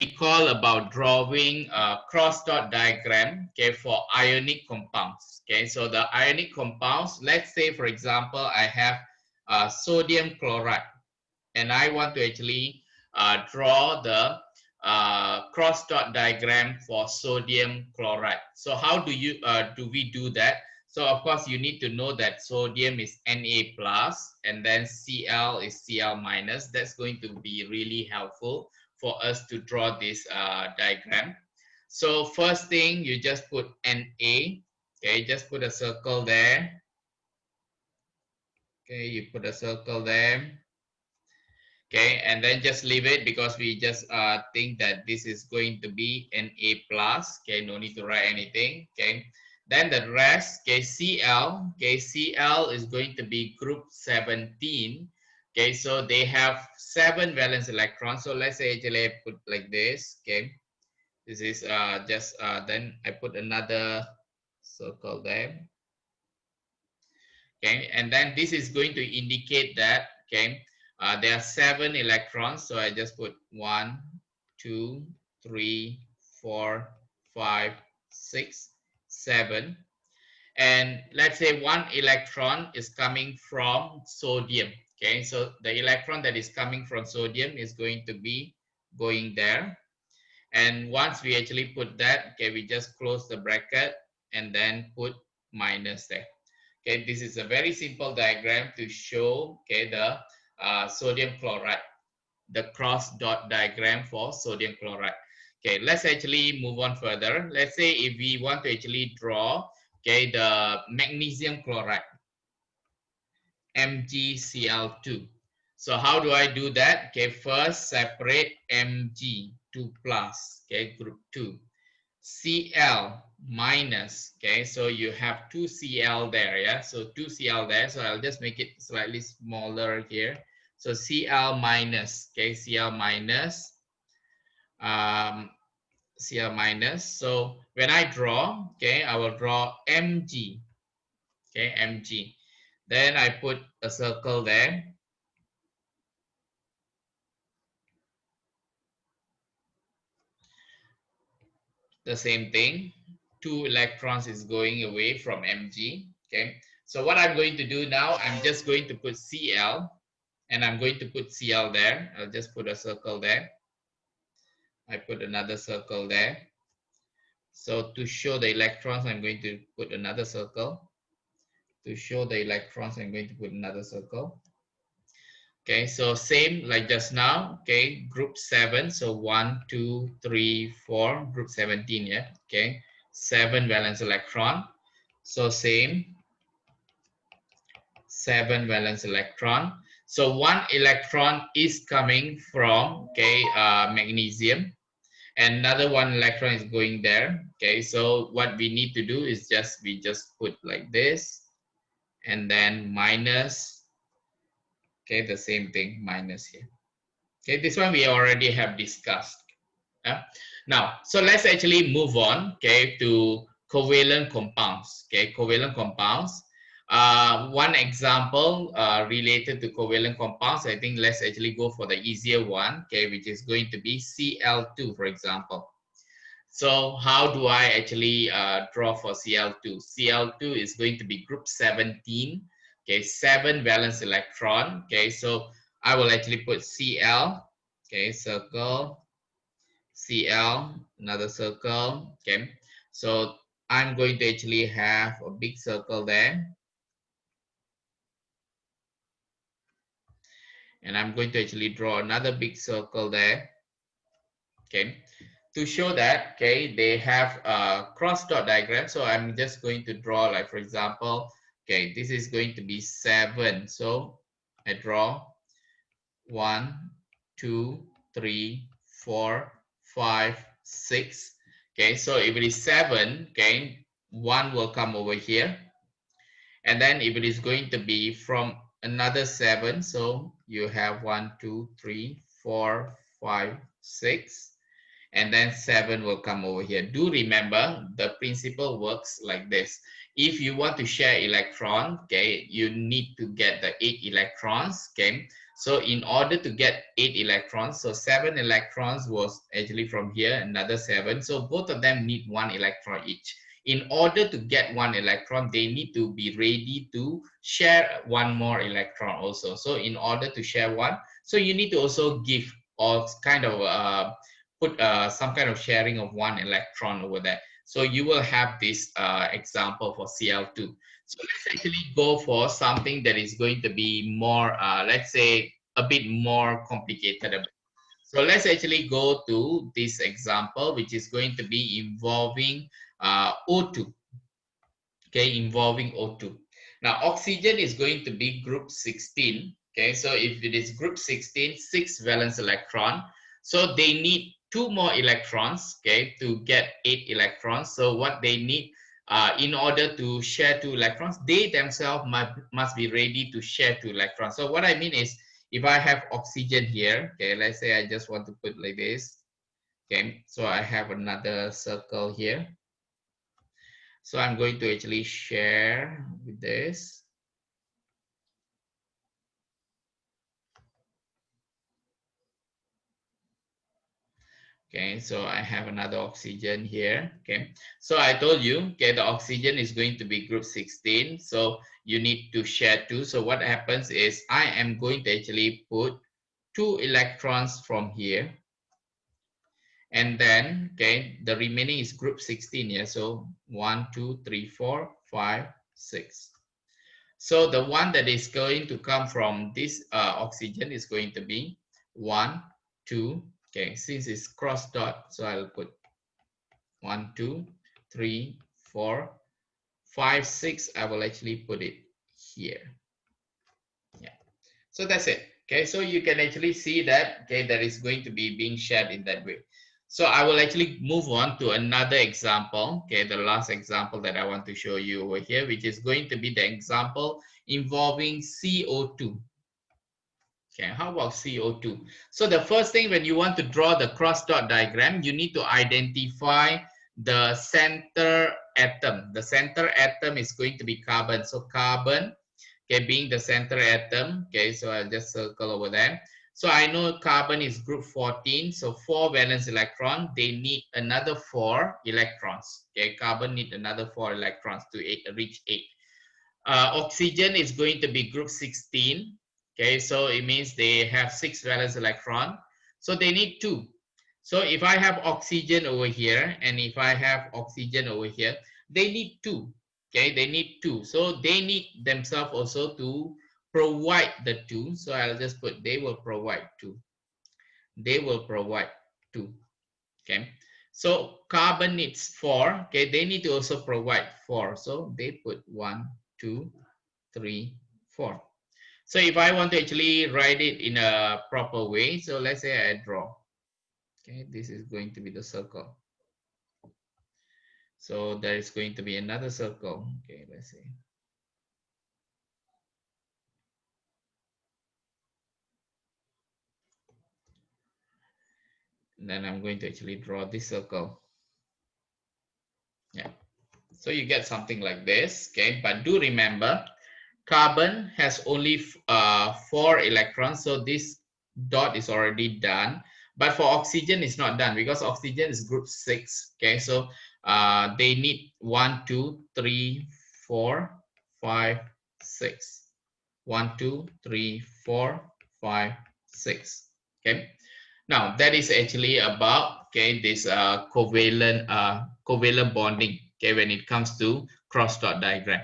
recall about drawing a cross dot diagram, okay, for ionic compounds. Okay, so the ionic compounds, let's say for example, I have sodium chloride, and I want to actually draw the cross dot diagram for sodium chloride. So how do we do that? So of course you need to know that sodium is Na plus and then Cl is Cl minus. That's going to be really helpful for us to draw this diagram. So first thing, you just put Na. Okay, just put a circle there. Okay, you put a circle there. Okay, and then just leave it because we just think that this is going to be an A plus. Okay, no need to write anything. Okay, then the rest, okay, Cl, okay, Cl is going to be group 17. Okay, so they have 7 valence electrons. So let's say actually I put like this. Okay, this is just then I put another circle there. Okay, and then this is going to indicate that, okay, there are 7 electrons, so I just put 1, 2, 3, 4, 5, 6, 7, and let's say 1 electron is coming from sodium. Okay, so the electron that is coming from sodium is going to be going there, and once we actually put that, okay, we just close the bracket and then put minus there. Okay, this is a very simple diagram to show, okay, the sodium chloride, the cross dot diagram for sodium chloride. Okay, let's actually move on further. Let's say if we want to actually draw, okay, the magnesium chloride, MgCl2. So how do I do that? Okay, first separate Mg2 plus, okay, group 2. Cl minus, okay, so you have 2 Cl there, yeah, so 2 Cl there, so I'll just make it slightly smaller here. So Cl minus, okay, Cl minus, um, Cl minus. So when I draw, okay, I will draw Mg, okay, Mg. Then I put a circle there. The same thing, 2 electrons is going away from Mg. Okay, so what I'm going to do now, I'm just going to put Cl, and I'm going to put Cl there. I'll just put a circle there. I put another circle there. So to show the electrons, I'm going to put another circle. To show the electrons, I'm going to put another circle. Okay, so same like just now. Okay, group 7. So 1, 2, 3, 4, group 17. Yeah. Okay, 7 valence electron. So same, 7 valence electron. So 1 electron is coming from, okay, magnesium. Another 1 electron is going there. Okay, so what we need to do is we just put like this, and then minus. Okay, the same thing, minus here. Okay, this one we already have discussed. Now, so let's actually move on, okay, to covalent compounds. Okay, covalent compounds. One example related to covalent compounds, I think let's actually go for the easier one, okay, which is going to be Cl2, for example. So how do I actually draw for Cl2? Cl2 is going to be group 17, okay, 7 valence electron. Okay, so I will actually put Cl, okay, circle, Cl, another circle. Okay, so I'm going to actually have a big circle there, and I'm going to actually draw another big circle there. Okay, to show that, okay, they have a cross dot diagram. So I'm just going to draw, like for example, okay, this is going to be 7. So I draw 1, 2, 3, 4, 5, 6. Okay, so if it is 7, okay, 1 will come over here. And then if it is going to be from another 7, so you have 1, 2, 3, 4, 5, 6. And then 7 will come over here. Do remember the principle works like this. If you want to share electron, okay, you need to get the 8 electrons, okay. So in order to get 8 electrons, so 7 electrons was actually from here, another 7. So both of them need 1 electron each. In order to get 1 electron, they need to be ready to share 1 more electron also. So in order to share 1, so you need to also give or kind of put some kind of sharing of 1 electron over there. So you will have this example for Cl2. So let's actually go for something that is going to be more, let's say, a bit more complicated. So let's actually go to this example, which is going to be involving O2. Okay, involving O2. Now, oxygen is going to be group 16. Okay, so if it is group 16, 6 valence electron. So they need 2 more electrons, okay, to get 8 electrons. So what they need in order to share 2 electrons, they themselves must be ready to share 2 electrons. So what I mean is, if I have oxygen here, okay, let's say I just want to put like this. Okay, so I have another circle here. So I'm going to actually share with this. Okay, so I have another oxygen here. Okay, so I told you, okay, the oxygen is going to be group 16. So you need to share 2. So what happens is I am going to actually put 2 electrons from here. And then, okay, the remaining is group 16. Yeah, so 1, 2, 3, 4, 5, 6. So the one that is going to come from this oxygen is going to be 1, 2. Okay, since it's cross dot, so I'll put 1, 2, 3, 4, 5, 6. I will actually put it here. Yeah. So that's it. Okay, so you can actually see that, okay, that is going to be being shared in that way. So I will actually move on to another example. Okay, the last example that I want to show you over here, which is going to be the example involving CO2. Okay, how about CO2? So the first thing, when you want to draw the cross dot diagram, you need to identify the center atom. The center atom is going to be carbon. So carbon, okay, being the center atom, okay, so I'll just circle over there. So I know carbon is group 14, so 4 valence electron, they need another 4 electrons. Okay, carbon need another 4 electrons to reach 8. Oxygen is going to be group 16. Okay, so it means they have 6 valence electron. So they need 2. So if I have oxygen over here and if I have oxygen over here, they need 2. Okay, they need 2. So they need themselves also to provide the 2. So I'll just put they will provide 2. They will provide 2. Okay, so carbon needs 4. Okay, they need to also provide 4. So they put 1, 2, 3, 4. So if I want to actually write it in a proper way, so let's say I draw. Okay, this is going to be the circle. So there is going to be another circle. Okay, let's see. And then I'm going to actually draw this circle. Yeah. So you get something like this. Okay, but do remember, carbon has only 4 electrons. So this dot is already done. But for oxygen, it's not done because oxygen is group 6. Okay, so they need 1, 2, 3, 4, 5, 6. 1, 2, 3, 4, 5, 6. Okay. Now that is actually about, okay, this covalent bonding. Okay, when it comes to cross dot diagram.